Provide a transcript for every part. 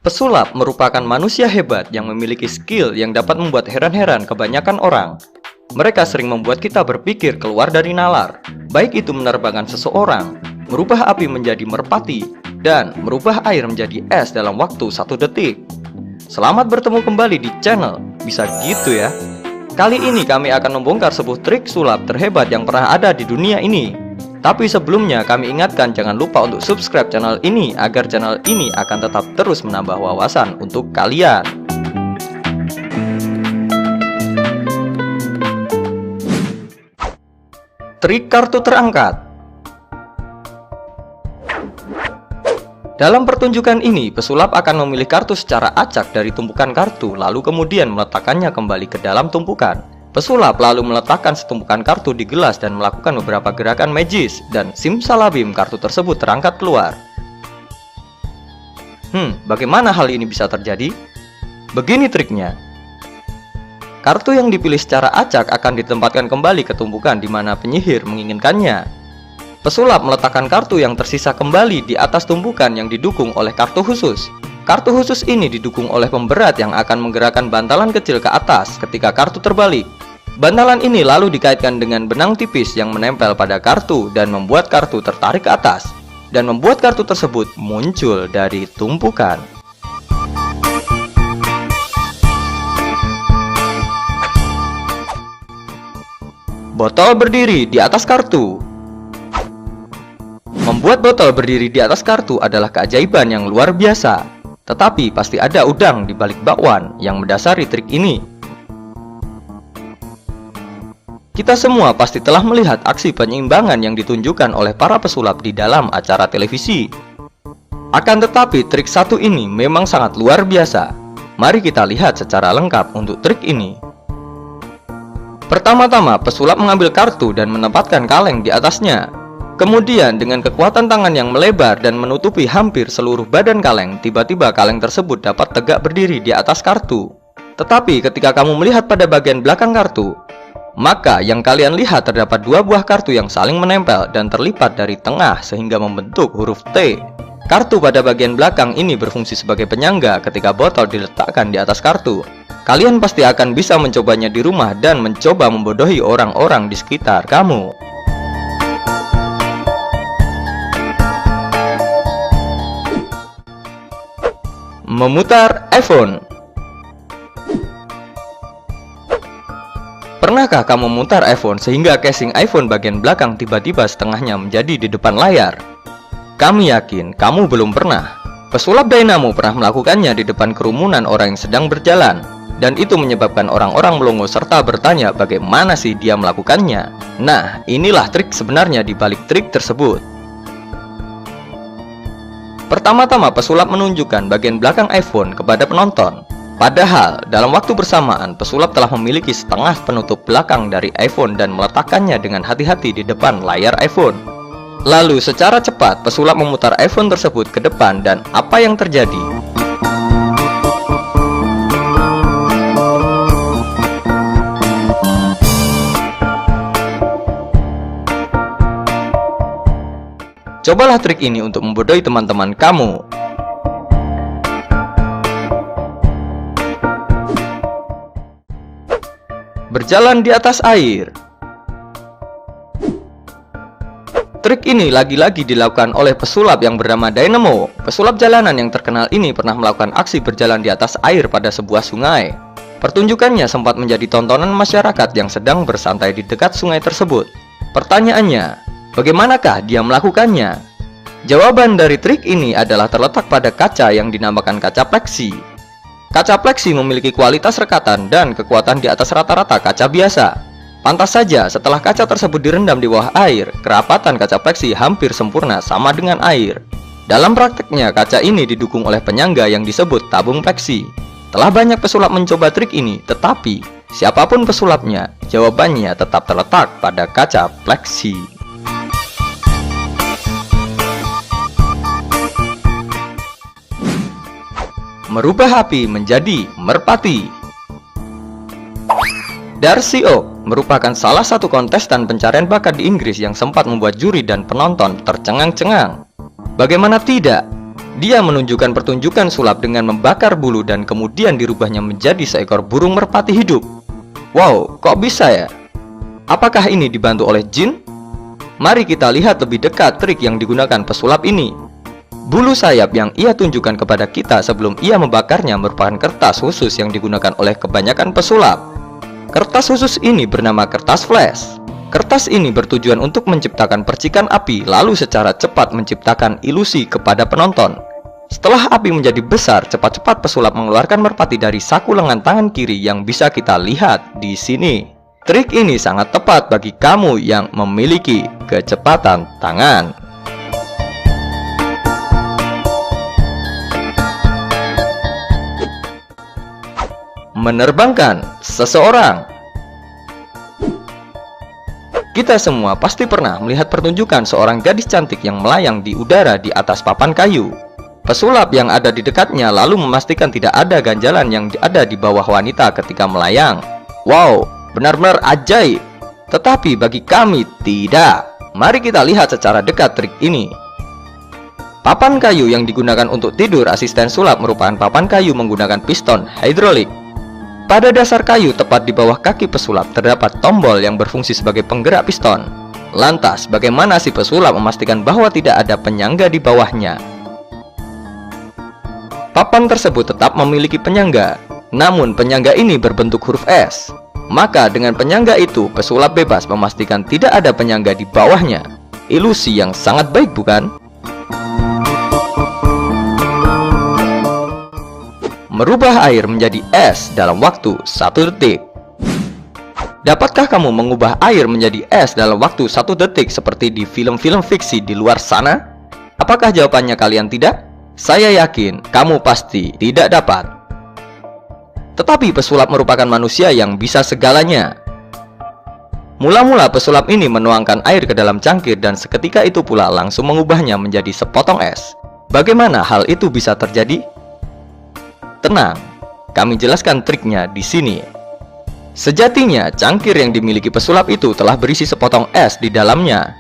Pesulap merupakan manusia hebat yang memiliki skill yang dapat membuat heran-heran kebanyakan orang. Mereka sering membuat kita berpikir keluar dari nalar, baik itu menerbangkan seseorang, merubah api menjadi merpati, dan merubah air menjadi es dalam waktu 1 detik. Selamat bertemu kembali di channel Bisa Gitu Ya. Kali ini kami akan membongkar sebuah trik sulap terhebat yang pernah ada di dunia ini. Tapi sebelumnya kami ingatkan jangan lupa untuk subscribe channel ini agar channel ini akan tetap terus menambah wawasan untuk kalian. Trik kartu terangkat. Dalam pertunjukan ini, pesulap akan memilih kartu secara acak dari tumpukan kartu, lalu kemudian meletakkannya kembali ke dalam tumpukan. Pesulap lalu meletakkan setumpukan kartu di gelas dan melakukan beberapa gerakan magis, dan simsalabim kartu tersebut terangkat keluar. Bagaimana hal ini bisa terjadi? Begini triknya. Kartu yang dipilih secara acak akan ditempatkan kembali ke tumpukan di mana penyihir menginginkannya. Pesulap meletakkan kartu yang tersisa kembali di atas tumpukan yang didukung oleh kartu khusus. Kartu khusus ini didukung oleh pemberat yang akan menggerakkan bantalan kecil ke atas ketika kartu terbalik. Bantalan ini lalu dikaitkan dengan benang tipis yang menempel pada kartu dan membuat kartu tertarik ke atas, dan membuat kartu tersebut muncul dari tumpukan. Botol berdiri di atas kartu. Membuat botol berdiri di atas kartu adalah keajaiban yang luar biasa. Tetapi pasti ada udang di balik bakwan yang mendasari trik ini. Kita semua pasti telah melihat aksi penyeimbangan yang ditunjukkan oleh para pesulap di dalam acara televisi. Akan tetapi trik satu ini memang sangat luar biasa. Mari kita lihat secara lengkap untuk trik ini. Pertama-tama pesulap mengambil kartu dan menempatkan kaleng di atasnya. Kemudian dengan kekuatan tangan yang melebar dan menutupi hampir seluruh badan kaleng, tiba-tiba kaleng tersebut dapat tegak berdiri di atas kartu. Tetapi ketika kamu melihat pada bagian belakang kartu, maka yang kalian lihat terdapat 2 buah kartu yang saling menempel dan terlipat dari tengah sehingga membentuk huruf T. Kartu pada bagian belakang ini berfungsi sebagai penyangga ketika botol diletakkan di atas kartu. Kalian pasti akan bisa mencobanya di rumah dan mencoba membodohi orang-orang di sekitar kamu. Memutar iPhone. Pernahkah kamu memutar iPhone sehingga casing iPhone bagian belakang tiba-tiba setengahnya menjadi di depan layar? Kami yakin kamu belum pernah. Pesulap Dynamo pernah melakukannya di depan kerumunan orang yang sedang berjalan, dan itu menyebabkan orang-orang melongo serta bertanya bagaimana sih dia melakukannya. Nah, inilah trik sebenarnya di balik trik tersebut. Pertama-tama pesulap menunjukkan bagian belakang iPhone kepada penonton. Padahal, dalam waktu bersamaan, pesulap telah memiliki setengah penutup belakang dari iPhone dan meletakkannya dengan hati-hati di depan layar iPhone. Lalu, secara cepat, pesulap memutar iPhone tersebut ke depan dan apa yang terjadi? Cobalah trik ini untuk membodohi teman-teman kamu. Berjalan di atas air. Trik ini lagi-lagi dilakukan oleh pesulap yang bernama Dynamo. Pesulap jalanan yang terkenal ini pernah melakukan aksi berjalan di atas air pada sebuah sungai. Pertunjukannya sempat menjadi tontonan masyarakat yang sedang bersantai di dekat sungai tersebut. Pertanyaannya, bagaimanakah dia melakukannya? Jawaban dari trik ini adalah terletak pada kaca yang dinamakan kaca pleksi. Kaca pleksi memiliki kualitas rekatan dan kekuatan di atas rata-rata kaca biasa. Pantas saja setelah kaca tersebut direndam di bawah air, kerapatan kaca pleksi hampir sempurna sama dengan air. Dalam prakteknya, kaca ini didukung oleh penyangga yang disebut tabung pleksi. Telah banyak pesulap mencoba trik ini, tetapi siapapun pesulapnya, jawabannya tetap terletak pada kaca pleksi. Merubah api menjadi merpati. Darcy Oak merupakan salah satu kontestan pencarian bakat di Inggris yang sempat membuat juri dan penonton tercengang-cengang. Bagaimana tidak? Dia menunjukkan pertunjukan sulap dengan membakar bulu dan kemudian dirubahnya menjadi seekor burung merpati hidup. Wow, kok bisa ya? Apakah ini dibantu oleh jin? Mari kita lihat lebih dekat trik yang digunakan pesulap ini. Bulu sayap yang ia tunjukkan kepada kita sebelum ia membakarnya merupakan kertas khusus yang digunakan oleh kebanyakan pesulap. Kertas khusus ini bernama kertas flash. Kertas ini bertujuan untuk menciptakan percikan api lalu secara cepat menciptakan ilusi kepada penonton. Setelah api menjadi besar, cepat-cepat pesulap mengeluarkan merpati dari saku lengan tangan kiri yang bisa kita lihat di sini. Trik ini sangat tepat bagi kamu yang memiliki kecepatan tangan. Menerbangkan seseorang. Kita semua pasti pernah melihat pertunjukan seorang gadis cantik yang melayang di udara di atas papan kayu. Pesulap yang ada di dekatnya lalu memastikan tidak ada ganjalan yang ada di bawah wanita ketika melayang. Wow, benar-benar ajaib. Tetapi bagi kami tidak. Mari kita lihat secara dekat trik ini. Papan kayu yang digunakan untuk tidur asisten sulap merupakan papan kayu menggunakan piston hidrolik. Pada dasar kayu tepat di bawah kaki pesulap terdapat tombol yang berfungsi sebagai penggerak piston. Lantas, bagaimana si pesulap memastikan bahwa tidak ada penyangga di bawahnya? Papan tersebut tetap memiliki penyangga, namun penyangga ini berbentuk huruf S. Maka dengan penyangga itu, pesulap bebas memastikan tidak ada penyangga di bawahnya. Ilusi yang sangat baik, bukan? Merubah air menjadi es dalam waktu 1 detik. Dapatkah kamu mengubah air menjadi es dalam waktu 1 detik seperti di film-film fiksi di luar sana? Apakah jawabannya kalian tidak? Saya yakin kamu pasti tidak dapat. Tetapi pesulap merupakan manusia yang bisa segalanya. Mula-mula pesulap ini menuangkan air ke dalam cangkir dan seketika itu pula langsung mengubahnya menjadi sepotong es. Bagaimana hal itu bisa terjadi? Tenang, kami jelaskan triknya di sini. Sejatinya, cangkir yang dimiliki pesulap itu telah berisi sepotong es di dalamnya.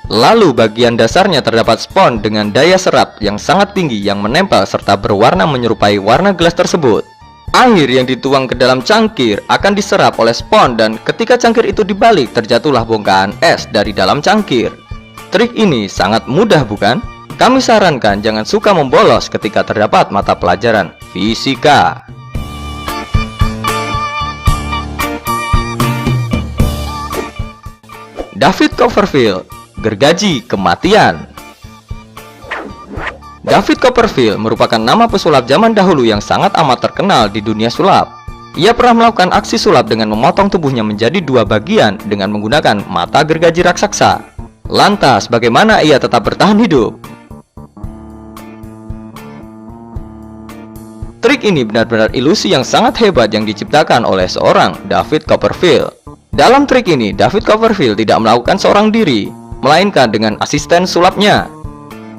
Lalu bagian dasarnya terdapat spons dengan daya serap yang sangat tinggi yang menempel serta berwarna menyerupai warna gelas tersebut. Air yang dituang ke dalam cangkir akan diserap oleh spons dan ketika cangkir itu dibalik terjatuhlah bongkahan es dari dalam cangkir. Trik ini sangat mudah, bukan? Kami sarankan jangan suka membolos ketika terdapat mata pelajaran fisika. David Copperfield, gergaji kematian. David Copperfield merupakan nama pesulap zaman dahulu yang sangat amat terkenal di dunia sulap. Ia pernah melakukan aksi sulap dengan memotong tubuhnya menjadi 2 bagian dengan menggunakan mata gergaji raksasa. Lantas, bagaimana ia tetap bertahan hidup? Trik ini benar-benar ilusi yang sangat hebat yang diciptakan oleh seorang David Copperfield. Dalam trik ini, David Copperfield tidak melakukan seorang diri, melainkan dengan asisten sulapnya.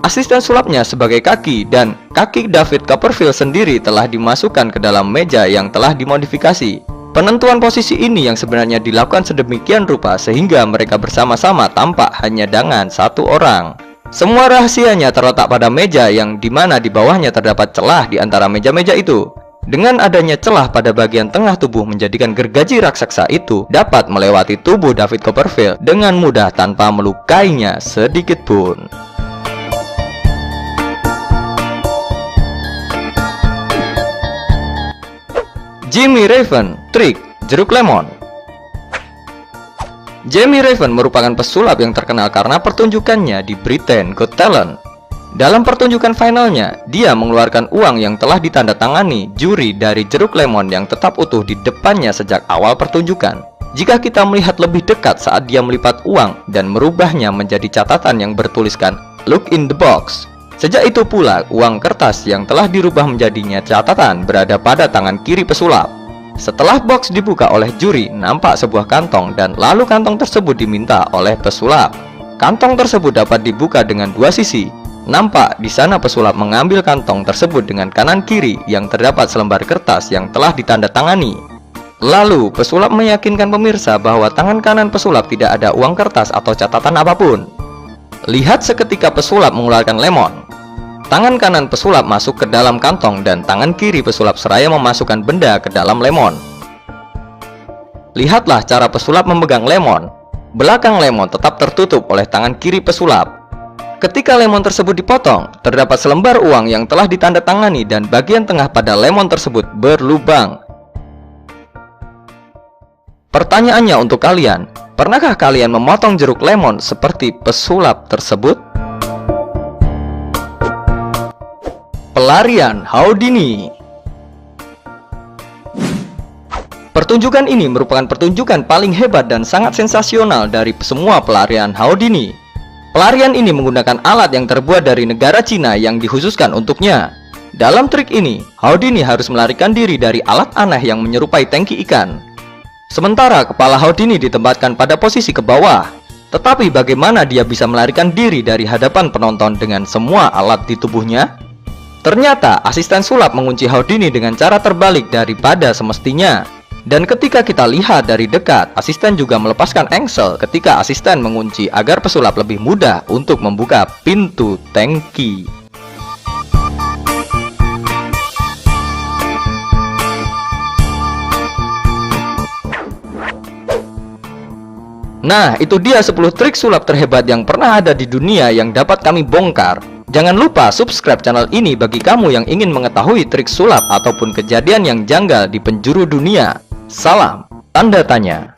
Asisten sulapnya sebagai kaki dan kaki David Copperfield sendiri telah dimasukkan ke dalam meja yang telah dimodifikasi. Penentuan posisi ini yang sebenarnya dilakukan sedemikian rupa sehingga mereka bersama-sama tampak hanya dengan 1 orang. Semua rahasianya terletak pada meja yang dimana di bawahnya terdapat celah di antara meja-meja itu. Dengan adanya celah pada bagian tengah tubuh menjadikan gergaji raksasa itu dapat melewati tubuh David Copperfield dengan mudah tanpa melukainya sedikit pun. Jimmy Raven, trik jeruk lemon. Jimmy Raven merupakan pesulap yang terkenal karena pertunjukannya di Britain Got Talent. Dalam pertunjukan finalnya, dia mengeluarkan uang yang telah ditandatangani juri dari jeruk lemon yang tetap utuh di depannya sejak awal pertunjukan. Jika kita melihat lebih dekat saat dia melipat uang dan merubahnya menjadi catatan yang bertuliskan "Look in the box". Sejak itu pula, uang kertas yang telah dirubah menjadinya catatan berada pada tangan kiri pesulap. Setelah box dibuka oleh juri, nampak sebuah kantong dan lalu kantong tersebut diminta oleh pesulap. Kantong tersebut dapat dibuka dengan 2 sisi. Nampak di sana pesulap mengambil kantong tersebut dengan kanan kiri yang terdapat selembar kertas yang telah ditandatangani. Lalu pesulap meyakinkan pemirsa bahwa tangan kanan pesulap tidak ada uang kertas atau catatan apapun. Lihat seketika pesulap mengeluarkan lemon. Tangan kanan pesulap masuk ke dalam kantong dan tangan kiri pesulap seraya memasukkan benda ke dalam lemon. Lihatlah cara pesulap memegang lemon. Belakang lemon tetap tertutup oleh tangan kiri pesulap. Ketika lemon tersebut dipotong, terdapat selembar uang yang telah ditandatangani dan bagian tengah pada lemon tersebut berlubang. Pertanyaannya untuk kalian, pernahkah kalian memotong jeruk lemon seperti pesulap tersebut? Pelarian Houdini. Pertunjukan ini merupakan pertunjukan paling hebat dan sangat sensasional dari semua pelarian Houdini. Pelarian ini menggunakan alat yang terbuat dari negara Cina yang dikhususkan untuknya. Dalam trik ini, Houdini harus melarikan diri dari alat aneh yang menyerupai tangki ikan. Sementara kepala Houdini ditempatkan pada posisi ke bawah. Tetapi bagaimana dia bisa melarikan diri dari hadapan penonton dengan semua alat di tubuhnya? Ternyata asisten sulap mengunci Houdini dengan cara terbalik daripada semestinya. Dan ketika kita lihat dari dekat, asisten juga melepaskan engsel ketika asisten mengunci agar pesulap lebih mudah untuk membuka pintu tangki. Nah, itu dia 10 trik sulap terhebat yang pernah ada di dunia yang dapat kami bongkar. Jangan lupa subscribe channel ini bagi kamu yang ingin mengetahui trik sulap ataupun kejadian yang janggal di penjuru dunia. Salam tanda tanya.